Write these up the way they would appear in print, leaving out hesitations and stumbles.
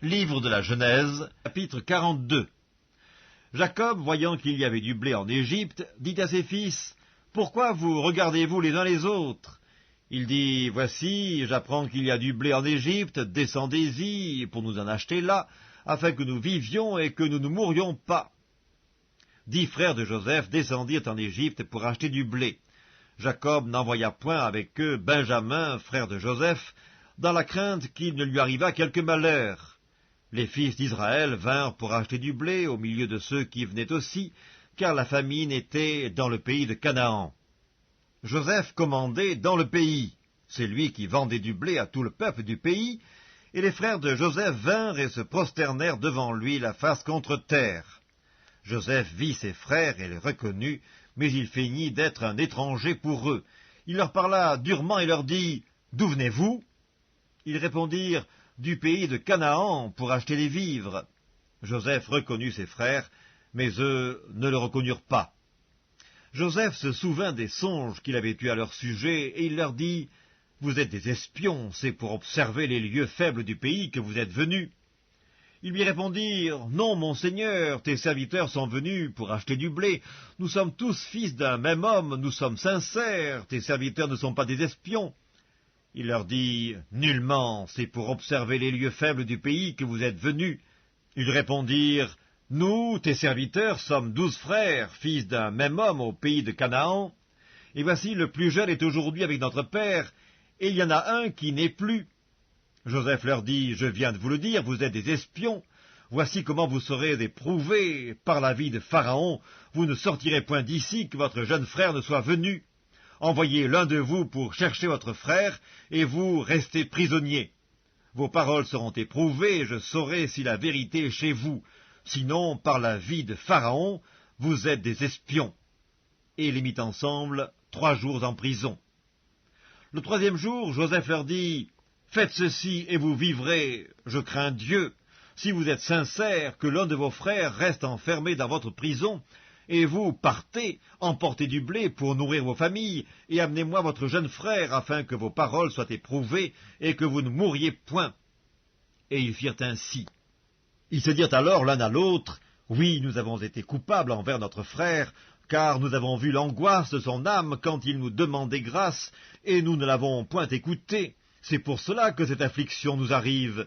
Livre de la Genèse, chapitre 42. Jacob, voyant qu'il y avait du blé en Égypte, dit à ses fils, « Pourquoi vous regardez-vous les uns les autres ?» Il dit, « Voici, j'apprends qu'il y a du blé en Égypte, descendez-y pour nous en acheter là, afin que nous vivions et que nous ne mourions pas. » 10 frères de Joseph descendirent en Égypte pour acheter du blé. Jacob n'envoya point avec eux Benjamin, frère de Joseph, dans la crainte qu'il ne lui arrivât quelque malheur. Les fils d'Israël vinrent pour acheter du blé au milieu de ceux qui venaient aussi, car la famine était dans le pays de Canaan. Joseph commandait dans le pays. C'est lui qui vendait du blé à tout le peuple du pays, et les frères de Joseph vinrent et se prosternèrent devant lui la face contre terre. Joseph vit ses frères et les reconnut, mais il feignit d'être un étranger pour eux. Il leur parla durement et leur dit, « D'où venez-vous » Ils répondirent, « Du pays de Canaan, pour acheter des vivres. » Joseph reconnut ses frères, mais eux ne le reconnurent pas. Joseph se souvint des songes qu'il avait eus à leur sujet, et il leur dit, « Vous êtes des espions, c'est pour observer les lieux faibles du pays que vous êtes venus. » Ils lui répondirent, « Non, mon Seigneur, tes serviteurs sont venus pour acheter du blé. Nous sommes tous fils d'un même homme, nous sommes sincères, tes serviteurs ne sont pas des espions. » Il leur dit, « Nullement, c'est pour observer les lieux faibles du pays que vous êtes venus. » Ils répondirent, « Nous, tes serviteurs, sommes 12 frères, fils d'un même homme au pays de Canaan. Et voici, le plus jeune est aujourd'hui avec notre père, et il y en a un qui n'est plus. » Joseph leur dit, « Je viens de vous le dire, vous êtes des espions. Voici comment vous serez éprouvés par la vie de Pharaon. Vous ne sortirez point d'ici que votre jeune frère ne soit venu. Envoyez l'un de vous pour chercher votre frère, et vous restez prisonniers. Vos paroles seront éprouvées, et je saurai si la vérité est chez vous. Sinon, par la vie de Pharaon, vous êtes des espions. » Et les mit ensemble 3 jours en prison. Le 3e jour, Joseph leur dit, « Faites ceci, et vous vivrez, je crains Dieu. Si vous êtes sincères, que l'un de vos frères reste enfermé dans votre prison, et vous partez, emportez du blé pour nourrir vos familles, et amenez-moi votre jeune frère, afin que vos paroles soient éprouvées, et que vous ne mouriez point. » Et ils firent ainsi. Ils se dirent alors l'un à l'autre, « Oui, nous avons été coupables envers notre frère, car nous avons vu l'angoisse de son âme quand il nous demandait grâce, et nous ne l'avons point écouté. C'est pour cela que cette affliction nous arrive. »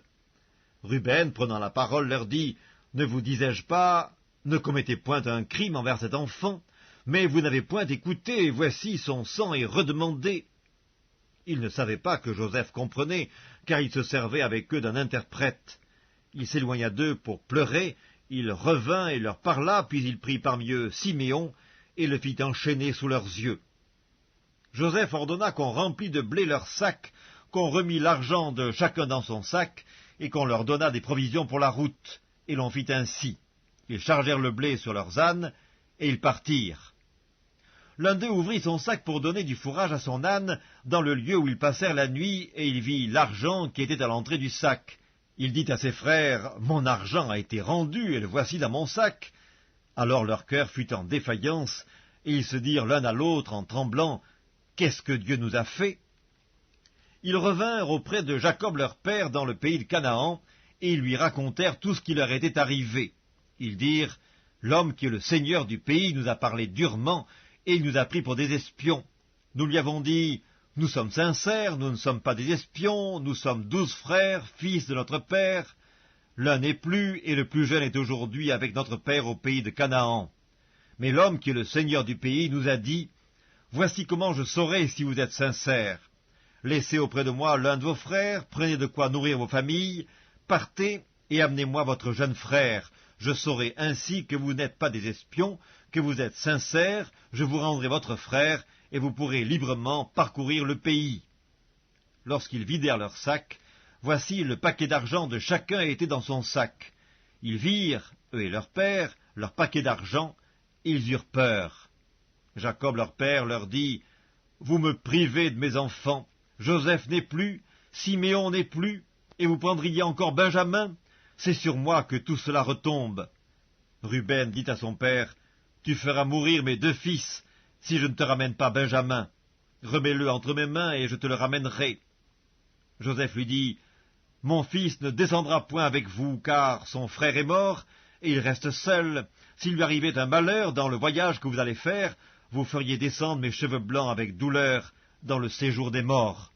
Ruben, prenant la parole, leur dit, « Ne vous disais-je pas, ne commettez point un crime envers cet enfant, mais vous n'avez point écouté, et voici son sang est redemandé. » Ils ne savaient pas que Joseph comprenait, car il se servait avec eux d'un interprète. Il s'éloigna d'eux pour pleurer, il revint et leur parla, puis il prit parmi eux Siméon, et le fit enchaîner sous leurs yeux. Joseph ordonna qu'on remplît de blé leurs sacs, qu'on remît l'argent de chacun dans son sac, et qu'on leur donna des provisions pour la route, et l'on fit ainsi. Ils chargèrent le blé sur leurs ânes, et ils partirent. L'un d'eux ouvrit son sac pour donner du fourrage à son âne dans le lieu où ils passèrent la nuit, et il vit l'argent qui était à l'entrée du sac. Il dit à ses frères, « Mon argent a été rendu, et le voici dans mon sac. » Alors leur cœur fut en défaillance, et ils se dirent l'un à l'autre en tremblant, « Qu'est-ce que Dieu nous a fait ?» Ils revinrent auprès de Jacob leur père dans le pays de Canaan, et ils lui racontèrent tout ce qui leur était arrivé. Ils dirent, « L'homme qui est le seigneur du pays nous a parlé durement, et il nous a pris pour des espions. Nous lui avons dit, « Nous sommes sincères, nous ne sommes pas des espions, nous sommes 12 frères, fils de notre père. L'un n'est plus, et le plus jeune est aujourd'hui avec notre père au pays de Canaan. Mais l'homme qui est le seigneur du pays nous a dit, « Voici comment je saurai si vous êtes sincères. Laissez auprès de moi l'un de vos frères, prenez de quoi nourrir vos familles, partez et amenez-moi votre jeune frère. Je saurai ainsi que vous n'êtes pas des espions, que vous êtes sincères, je vous rendrai votre frère, et vous pourrez librement parcourir le pays. » Lorsqu'ils vidèrent leur sac, voici le paquet d'argent de chacun était dans son sac. Ils virent, eux et leur père, leur paquet d'argent, et ils eurent peur. Jacob leur père leur dit, « Vous me privez de mes enfants. Joseph n'est plus, Siméon n'est plus, et vous prendriez encore Benjamin? C'est sur moi que tout cela retombe. » Ruben dit à son père, « Tu feras mourir mes 2 fils, si je ne te ramène pas Benjamin. Remets-le entre mes mains, et je te le ramènerai. » Joseph lui dit, « Mon fils ne descendra point avec vous, car son frère est mort, et il reste seul. S'il lui arrivait un malheur dans le voyage que vous allez faire, vous feriez descendre mes cheveux blancs avec douleur dans le séjour des morts. »